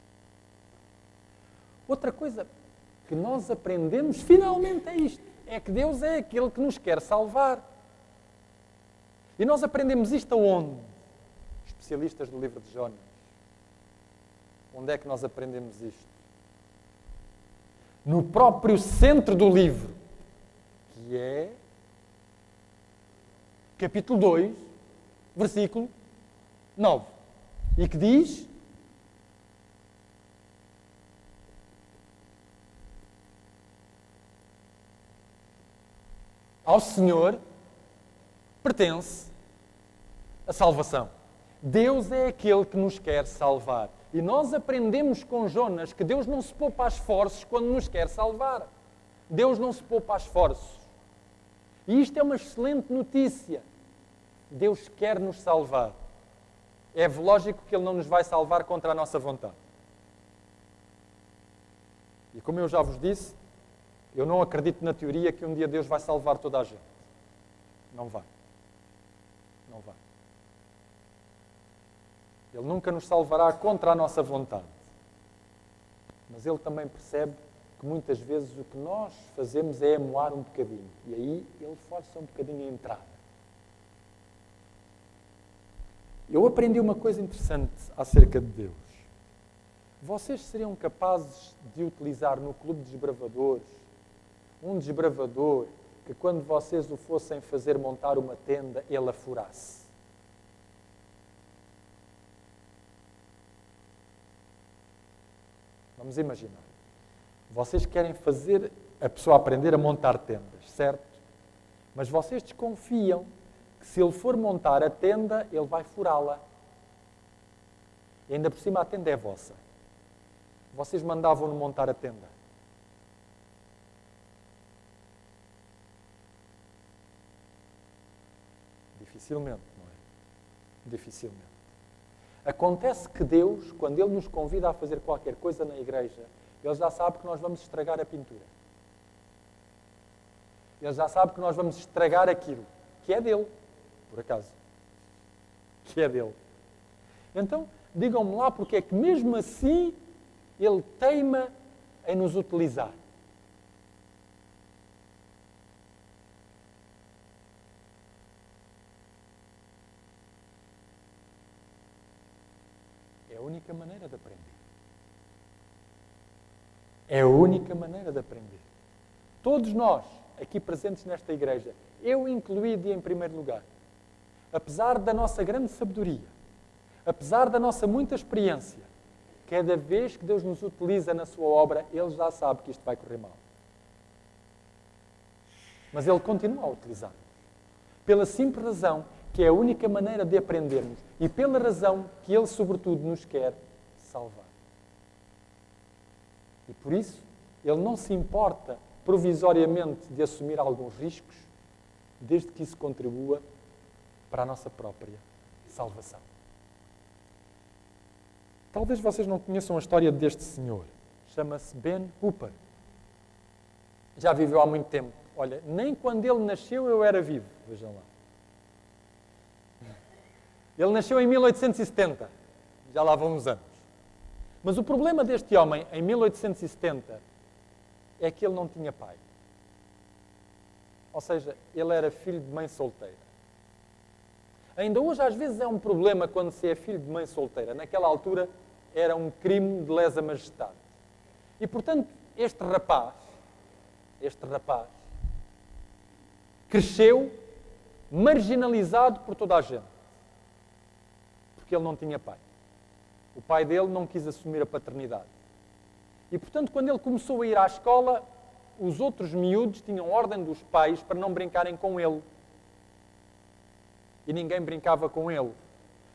Outra coisa que nós aprendemos finalmente é isto, é que Deus é aquele que nos quer salvar. E nós aprendemos isto aonde? Especialistas do livro de Jonas. Onde é que nós aprendemos isto? No próprio centro do livro, que é capítulo 2, versículo 9. E que diz: ao Senhor pertence a salvação. Deus é aquele que nos quer salvar. E nós aprendemos com Jonas que Deus não se poupa a esforços quando nos quer salvar. Deus não se poupa a esforços. E isto é uma excelente notícia. Deus quer nos salvar. É lógico que Ele não nos vai salvar contra a nossa vontade. E como eu já vos disse, eu não acredito na teoria que um dia Deus vai salvar toda a gente. Não vai. Não vai. Ele nunca nos salvará contra a nossa vontade. Mas Ele também percebe que muitas vezes o que nós fazemos é amoar um bocadinho. E aí Ele força um bocadinho a entrada. Eu aprendi uma coisa interessante acerca de Deus. Vocês seriam capazes de utilizar no clube de desbravadores um desbravador que quando vocês o fossem fazer montar uma tenda, ele a furasse? Vamos imaginar. Vocês querem fazer a pessoa aprender a montar tendas, certo? Mas vocês desconfiam que se ele for montar a tenda, ele vai furá-la. E ainda por cima a tenda é vossa. Vocês mandavam-no montar a tenda. Dificilmente, não é? Dificilmente. Acontece que Deus, quando Ele nos convida a fazer qualquer coisa na igreja, Ele já sabe que nós vamos estragar a pintura. Ele já sabe que nós vamos estragar aquilo que é dele, por acaso. Que é dele. Então, digam-me lá porque é que mesmo assim Ele teima em nos utilizar. É a única maneira de aprender. É a única maneira de aprender. Todos nós, aqui presentes nesta igreja, eu incluído em primeiro lugar, apesar da nossa grande sabedoria, apesar da nossa muita experiência, cada vez que Deus nos utiliza na sua obra, Ele já sabe que isto vai correr mal. Mas Ele continua a utilizar-nos. Pela simples razão que é a única maneira de aprendermos e pela razão que Ele, sobretudo, nos quer salvar. E por isso, Ele não se importa provisoriamente de assumir alguns riscos, desde que isso contribua para a nossa própria salvação. Talvez vocês não conheçam a história deste senhor. Chama-se Ben Hooper. Já viveu há muito tempo. Olha, nem quando ele nasceu eu era vivo. Vejam lá. Ele nasceu em 1870. Já lá vão uns anos. Mas o problema deste homem, em 1870, é que ele não tinha pai. Ou seja, ele era filho de mãe solteira. Ainda hoje, às vezes, é um problema quando se é filho de mãe solteira. Naquela altura, era um crime de lesa majestade. E, portanto, este rapaz, cresceu marginalizado por toda a gente. Porque ele não tinha pai. O pai dele não quis assumir a paternidade. E, portanto, quando ele começou a ir à escola, os outros miúdos tinham ordem dos pais para não brincarem com ele. E ninguém brincava com ele.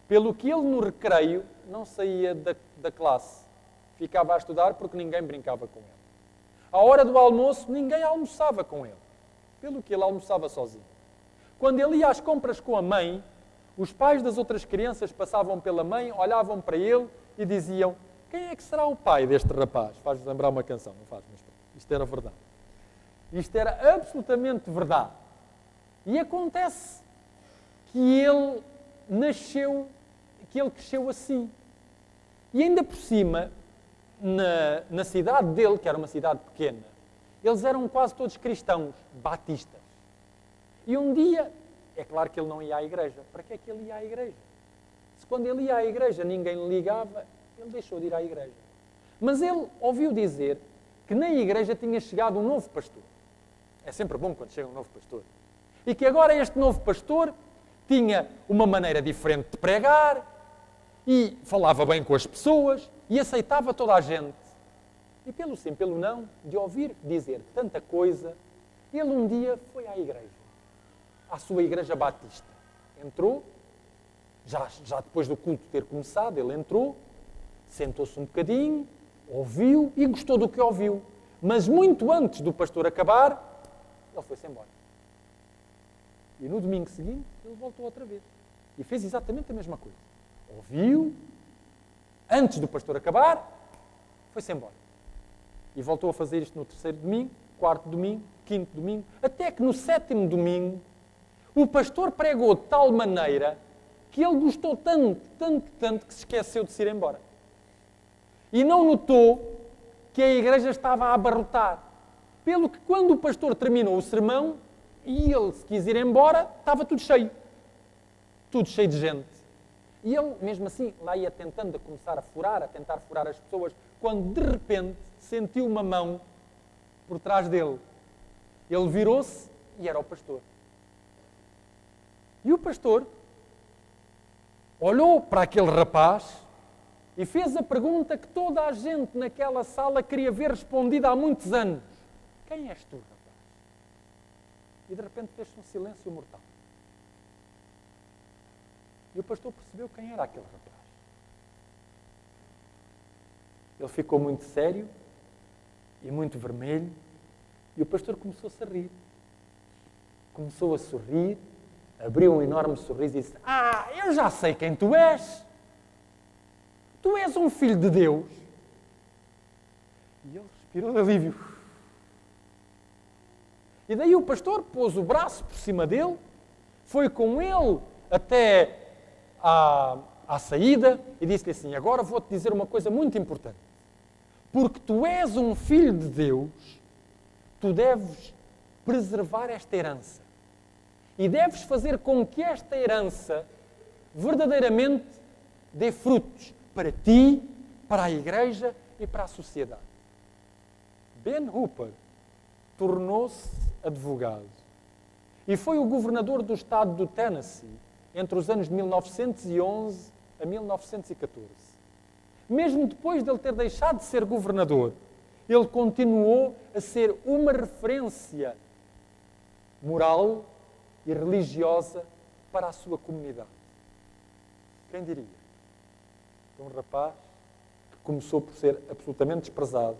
Pelo que ele, no recreio, não saía da classe. Ficava a estudar porque ninguém brincava com ele. À hora do almoço, ninguém almoçava com ele. Pelo que ele almoçava sozinho. Quando ele ia às compras com a mãe, os pais das outras crianças passavam pela mãe, olhavam para ele e diziam: quem é que será o pai deste rapaz? Faz-vos lembrar uma canção, não faz? Mas isto era verdade. Isto era absolutamente verdade. E acontece que ele cresceu assim. E ainda por cima, na cidade dele, que era uma cidade pequena, eles eram quase todos cristãos, batistas. E um dia, é claro que ele não ia à igreja. Para que é que ele ia à igreja? Se quando ele ia à igreja ninguém lhe ligava, ele deixou de ir à igreja. Mas ele ouviu dizer que na igreja tinha chegado um novo pastor. É sempre bom quando chega um novo pastor. E que agora este novo pastor tinha uma maneira diferente de pregar e falava bem com as pessoas e aceitava toda a gente. E pelo sim, pelo não, de ouvir dizer tanta coisa, ele um dia foi à igreja, à sua igreja batista. Entrou, já depois do culto ter começado, ele entrou, sentou-se um bocadinho, ouviu e gostou do que ouviu. Mas muito antes do pastor acabar, ele foi-se embora. E no domingo seguinte, ele voltou outra vez. E fez exatamente a mesma coisa. Ouviu, antes do pastor acabar, foi-se embora. E voltou a fazer isto no terceiro domingo, quarto domingo, quinto domingo, até que no sétimo domingo, o pastor pregou de tal maneira que ele gostou tanto que se esqueceu de se ir embora. E não notou que a igreja estava a abarrotar. Pelo que quando o pastor terminou o sermão e ele se quis ir embora, estava tudo cheio. Tudo cheio de gente. E ele, mesmo assim, lá ia tentando a começar a tentar furar as pessoas, quando de repente sentiu uma mão por trás dele. Ele virou-se e era o pastor. E o pastor olhou para aquele rapaz e fez a pergunta que toda a gente naquela sala queria ver respondida há muitos anos. Quem és tu, rapaz? E de repente fez-se um silêncio mortal. E o pastor percebeu quem era aquele rapaz. Ele ficou muito sério e muito vermelho e o pastor começou-se a rir. Começou a sorrir, abriu um enorme sorriso e disse: eu já sei quem tu és. Tu és um filho de Deus. E ele respirou de alívio. E daí o pastor pôs o braço por cima dele, foi com ele até à saída e disse-lhe assim: agora vou-te dizer uma coisa muito importante. Porque tu és um filho de Deus, tu deves preservar esta herança. E deves fazer com que esta herança verdadeiramente dê frutos para ti, para a igreja e para a sociedade. Ben Hooper tornou-se advogado e foi o governador do estado do Tennessee entre os anos de 1911 a 1914. Mesmo depois de ele ter deixado de ser governador, ele continuou a ser uma referência moral e religiosa para a sua comunidade. Quem diria? Um rapaz que começou por ser absolutamente desprezado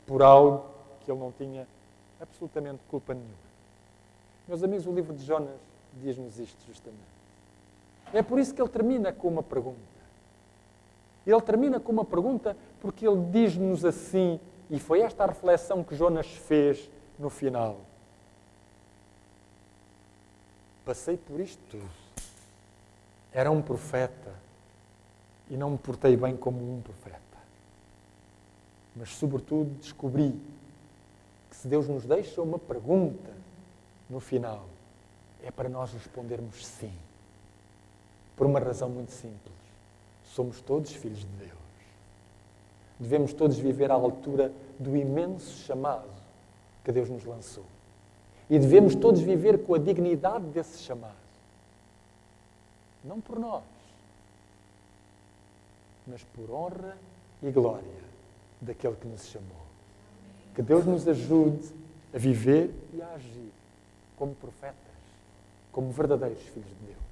por algo que ele não tinha absolutamente culpa nenhuma. Meus amigos, o livro de Jonas diz-nos isto justamente. É por isso que ele termina com uma pergunta. Ele termina com uma pergunta porque ele diz-nos assim, e foi esta a reflexão que Jonas fez no final. Passei por isto tudo. Era um profeta e não me portei bem como um profeta. Mas, sobretudo, descobri que se Deus nos deixa uma pergunta no final, é para nós respondermos sim. Por uma razão muito simples. Somos todos filhos de Deus. Devemos todos viver à altura do imenso chamado que Deus nos lançou. E devemos todos viver com a dignidade desse chamado. Não por nós, mas por honra e glória daquele que nos chamou. Que Deus nos ajude a viver e a agir como profetas, como verdadeiros filhos de Deus.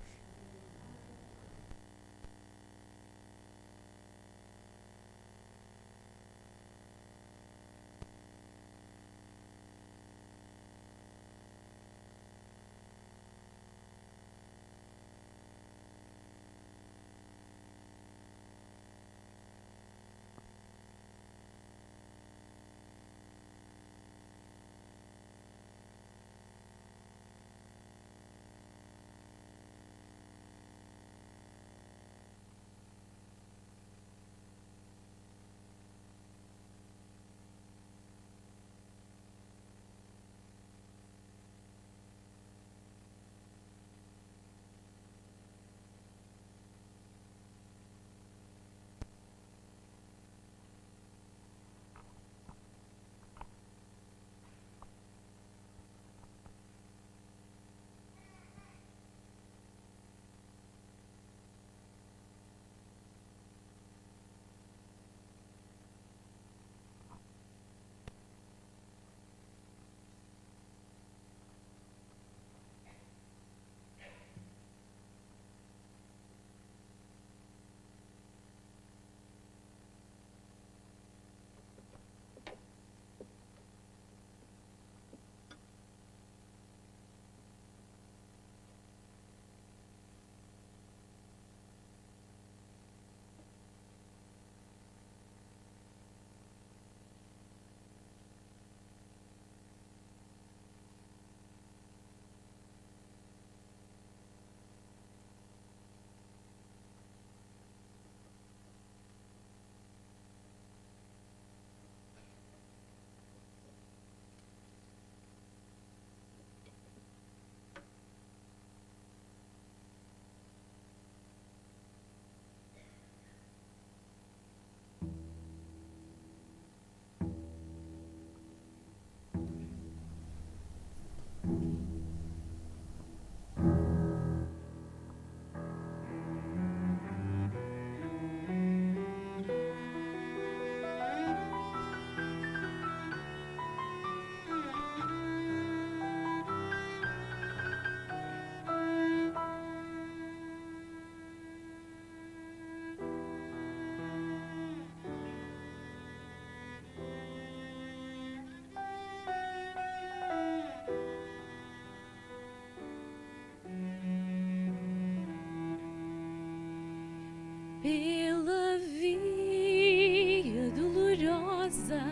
Pela via dolorosa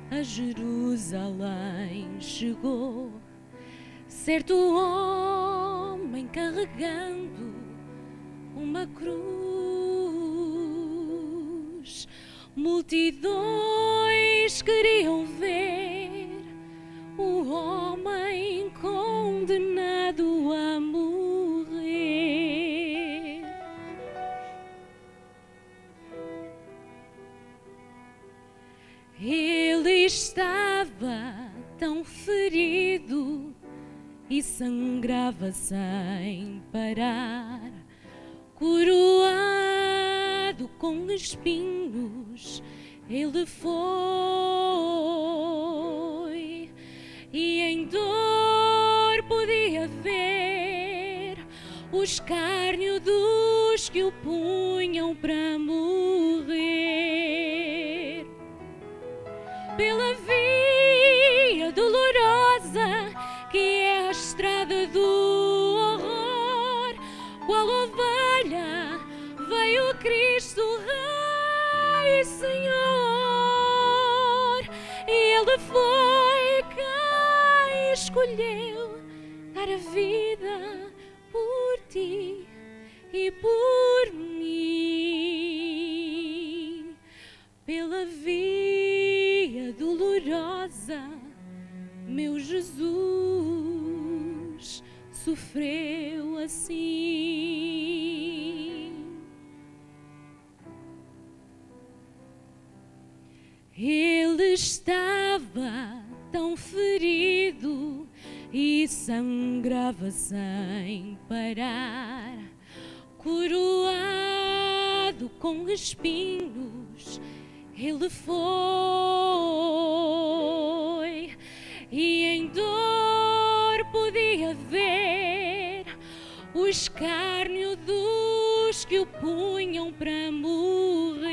a Jerusalém chegou, certo homem carregando uma cruz. Multidões queriam ver o homem condenado a morrer. Ele estava tão ferido e sangrava sem parar, coroado com espinhos ele foi, e em dor podia ver o escárnio dos que o punham para morrer. Pela via dolorosa que é a estrada do horror, qual ovelha veio Cristo Rei e Senhor, e Ele foi quem escolheu dar a vida por ti e por mim. Pela via dolorosa meu Jesus sofreu assim. Ele estava tão ferido e sangrava sem parar, coroado com espinhos ele foi, e em dor podia ver o escárnio dos que o punham para morrer.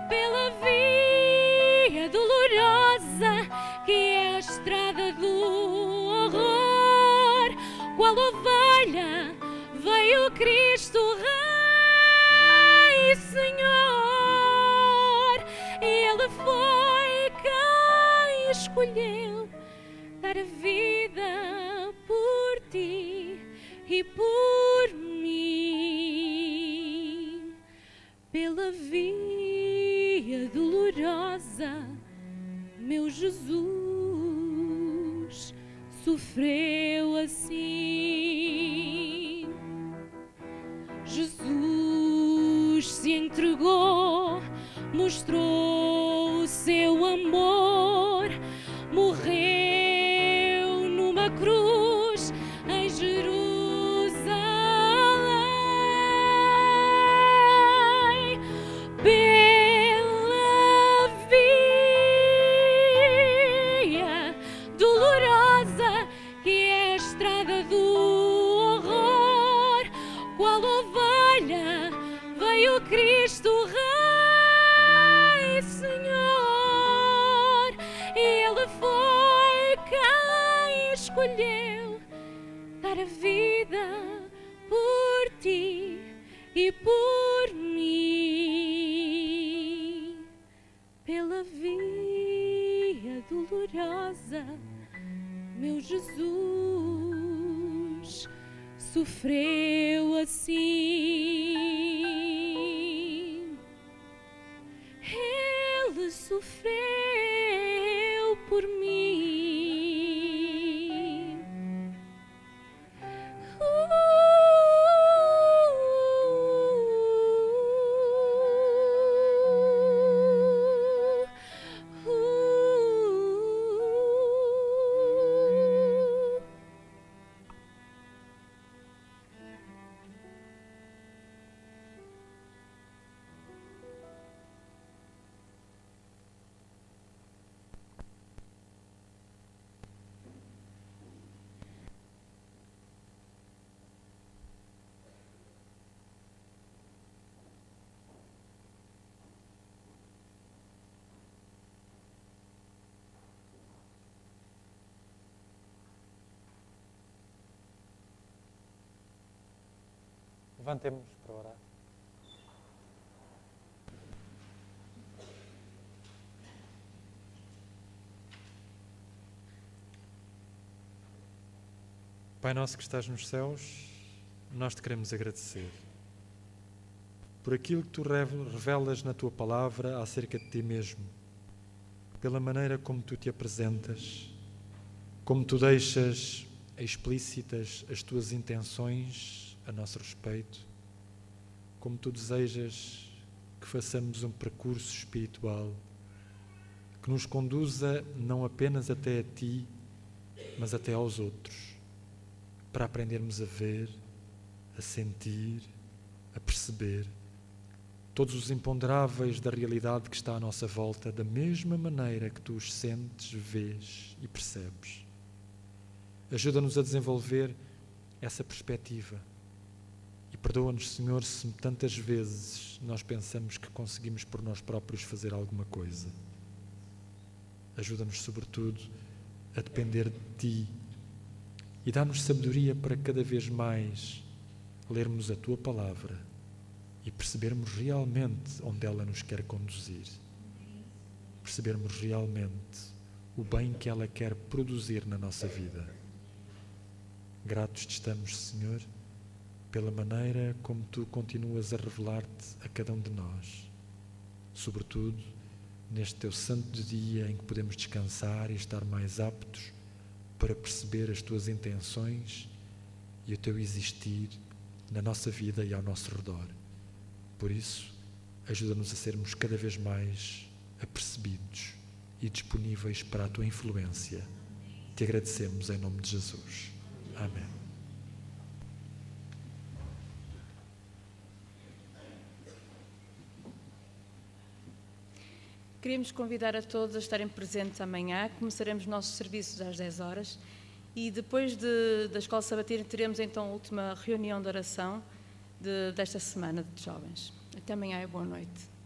Pela via dolorosa que é a estrada do horror, qual ovelha veio Cristo Rei e Senhor, e Ele foi quem escolheu dar a vida por ti e por mim. Pela via dolorosa meu Jesus sofreu assim. Jesus se entregou, mostrou o seu amor, morreu numa cruz em Jerusalém. Pela via dolorosa que é a estrada do horror, qual ovelha veio Cristo Rei e Senhor, e Ele foi quem escolheu dar a vida por ti e por mim. Pela via dolorosa meu Jesus sofreu assim. Ele sofreu por mim. Levantemos para orar. Pai nosso que estás nos céus, nós te queremos agradecer por aquilo que tu revelas na tua palavra acerca de ti mesmo, pela maneira como tu te apresentas, como tu deixas explícitas as tuas intenções a nosso respeito, como tu desejas que façamos um percurso espiritual que nos conduza não apenas até a ti, mas até aos outros, para aprendermos a ver, a sentir, a perceber todos os imponderáveis da realidade que está à nossa volta, da mesma maneira que tu os sentes, vês e percebes. Ajuda-nos a desenvolver essa perspectiva e perdoa-nos, Senhor, se tantas vezes nós pensamos que conseguimos por nós próprios fazer alguma coisa. Ajuda-nos, sobretudo, a depender de Ti e dá-nos sabedoria para cada vez mais lermos a Tua Palavra e percebermos realmente onde ela nos quer conduzir. Percebermos realmente o bem que ela quer produzir na nossa vida. Gratos te estamos, Senhor, pela maneira como Tu continuas a revelar-te a cada um de nós, sobretudo neste Teu santo dia em que podemos descansar e estar mais aptos para perceber as Tuas intenções e o Teu existir na nossa vida e ao nosso redor. Por isso, ajuda-nos a sermos cada vez mais apercebidos e disponíveis para a Tua influência. Te agradecemos em nome de Jesus. Amém. Queremos convidar a todos a estarem presentes amanhã. Começaremos nossos serviços às 10 horas e depois da Escola Sabatina teremos então a última reunião de oração desta semana de jovens. Até amanhã e boa noite.